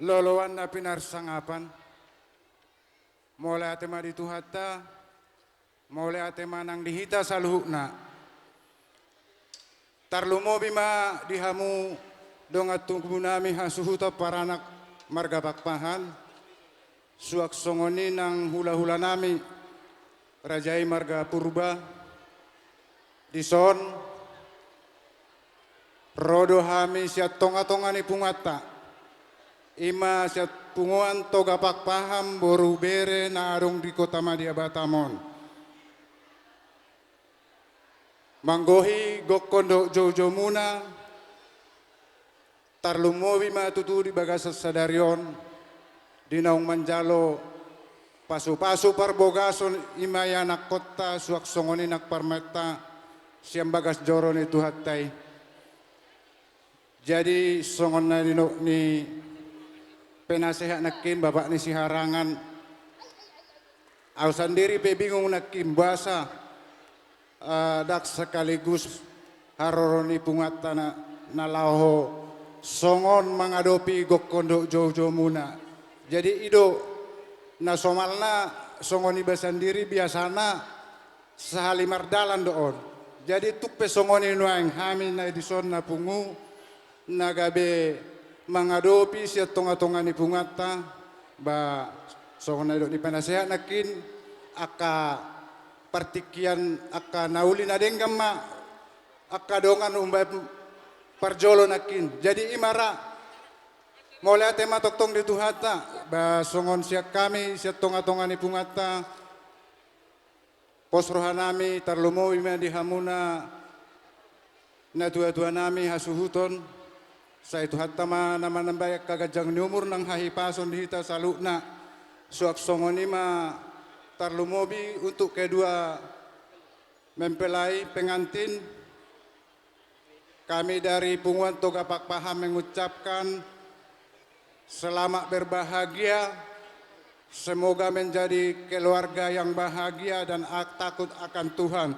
loloan na pinarsangapan. Mulai ate di tuhata, mulai ate nang dihita sa luhukna. Tarlumobi ma dihamu dong at tungkunami hasuhuta para anak marga pakpahan. Suak songoni ng hula-hula nami rajai marga purba. Dison rodo hami siat tonga-tonga ni pungata. Ima siat punguan toga pakpaham boru bere na arung di kota Madia Batamon. Manggohi gokondo jojo muna tarlumowi ma tutu di bagasa sadarion dinaung manjalo pasu-pasu parbogason imaya nak kota suak songoni nak parmeta siam bagas joron itu hatai. Jadi songon na ni penasehat nakin bapak ni si harangan. Aku sendiri bingung nakin bahasa dak sekaligus haroroni pungata na laho songon mengadopi gokondo jojo muna. Jadi ido na somalna songoni basandiri biasana sehali mardalan doon. Jadi tupe songoni nuang hami na edison na pungu nagabe mengadopi siat tonga-tonga ni pungata ba songon na ido ni panasehat nakin aka partikian aka nauli na denggam ma aka dongan umbay parjolo nakin. Jadi imara mulai tema toktong di tuhata ba songon siak kami siat tonga-tonga ni pungata posroha nami tarlumo ima di hamuna na tua-tua nami hasuhuton sa itu hatta nama nambayak kagajang ni umur nang hahipason dihita salukna suak songon ima tarlumobi untuk kedua mempelai pengantin. Kami dari Punguan Toga Pakpaham mengucapkan selamat berbahagia, semoga menjadi keluarga yang bahagia dan takut akan Tuhan.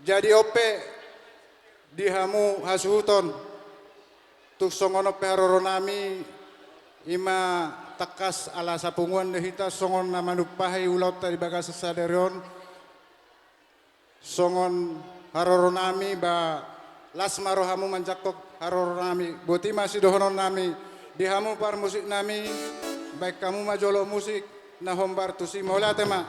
Jadi ope dihamu hasuhuton tuk songono peharoronami ima takas ala sapunguan dehita songon nama nupahi ulat dari bagas saderion songon haroronami ba lasmarohamu manjakok haroronami boti masih dohonon nami dihamu par musik nami baik kamu majolo musik na hombar tusi mola tema.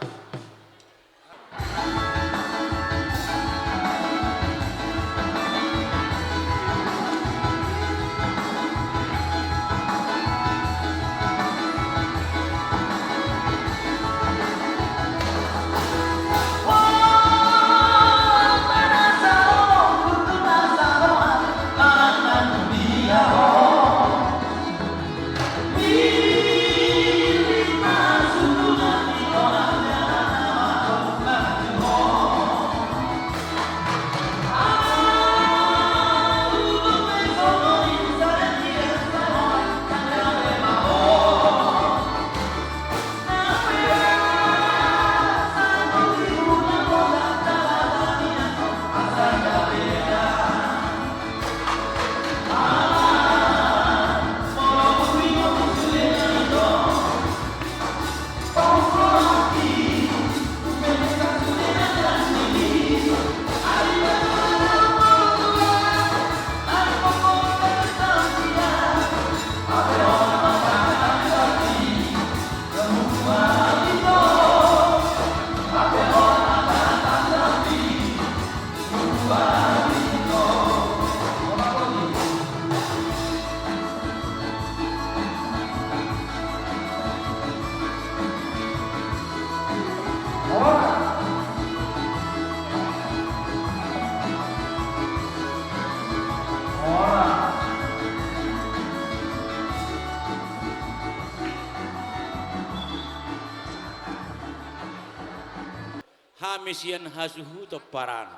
Hamisian hasuhu toparan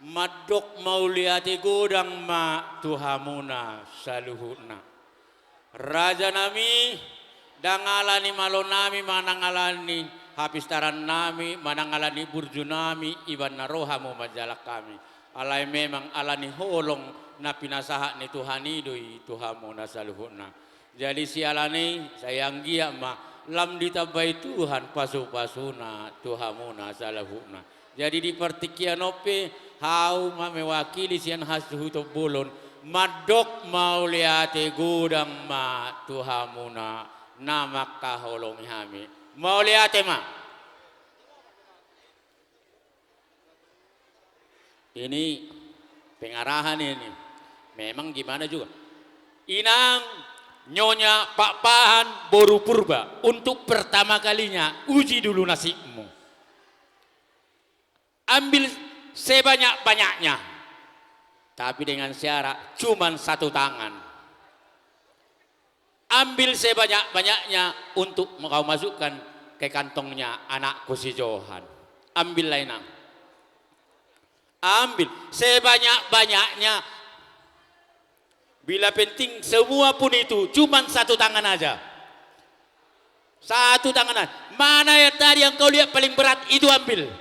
madok mauliati godang ma tuhamuna saluhuna raja nami dangalani malonami manangalani hapistaran nami manangalani burju nami iban narohamu majalak kami alai memang alani holong na pinasaha ni Tuhan idoi tuhamuna saluhuna Jadi sialani sayang gia ma lam ditabai Tuhan pasu-pasuna tuhamuna salahuna. Jadi di partikianope hau ma mewakili sian hasuhu to bolon madok mauliate gudang ma tuhamuna nama kaholong hami. Mauliate ma. Ini pengarahan ini. Memang gimana juga. Inang Nyonya Pak Pahan Boru Purba untuk pertama kalinya uji dulu nasibmu. Ambil sebanyak-banyaknya. Tapi dengan syarat cuman satu tangan. Ambil sebanyak-banyaknya untuk kau masukkan ke kantongnya anakku si Johan. Ambil lainang. Ambil sebanyak-banyaknya. Bila penting semua pun itu cuman satu tangan aja. Satu tangan aja. Mana ya tadi yang kau lihat paling berat itu ambil.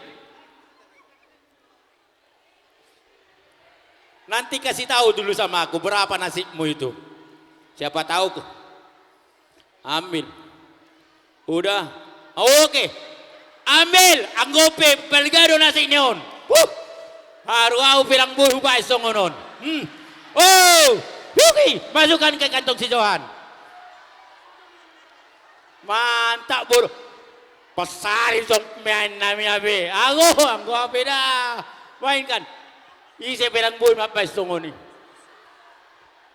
Nanti kasih tahu dulu sama aku berapa nasibmu itu. Siapa tahu. Ambil. Udah. Oke. Ambil. Anggope pelgado nasi neon. Haru au bilang buhu bae songonon. Oh. Yuki, masukkan ke kantong si Johan. Mantap bro. Pasari song main nami abe. Aku abe dah. Mainkan. Isi bilang buhu mapai songoni.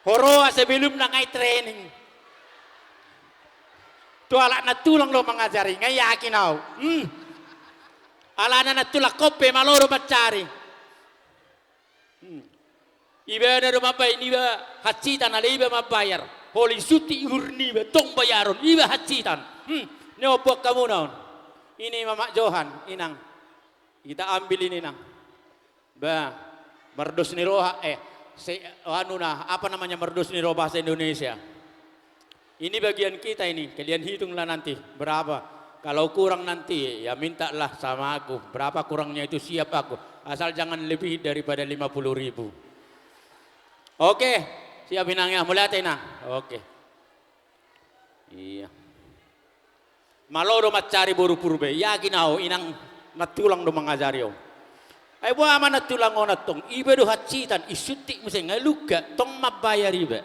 Horoa sebelum nangai training. Tu alat na tulang lo mengajari. Ngai yakin au. Alana na tulak kope maloro bacari. Iba na rumabay, iba hatsitan, ala iba mabayar. Holi suti urni ba, tong bayaron, iba hatsitan. Nyobok kamu naon. Ini Mama Johan, inang. Kita ambil ini nang. Ba, merdos ni roha, apa namanya merdos ni roha bahasa Indonesia. Ini bagian kita ini, kalian hitunglah nanti berapa. Kalau kurang nanti, ya mintalah sama aku. Berapa kurangnya itu siap aku. Asal jangan lebih daripada 50.000. Oke, siap inangnya, mulai inang. Oke. Iya. Maloro macari boru purbe, yakin au inang natulang do mangajari au. Ay buah mana tulang onat tong, iba do hatsitan isutik museng ngaluga tong mabayar iba.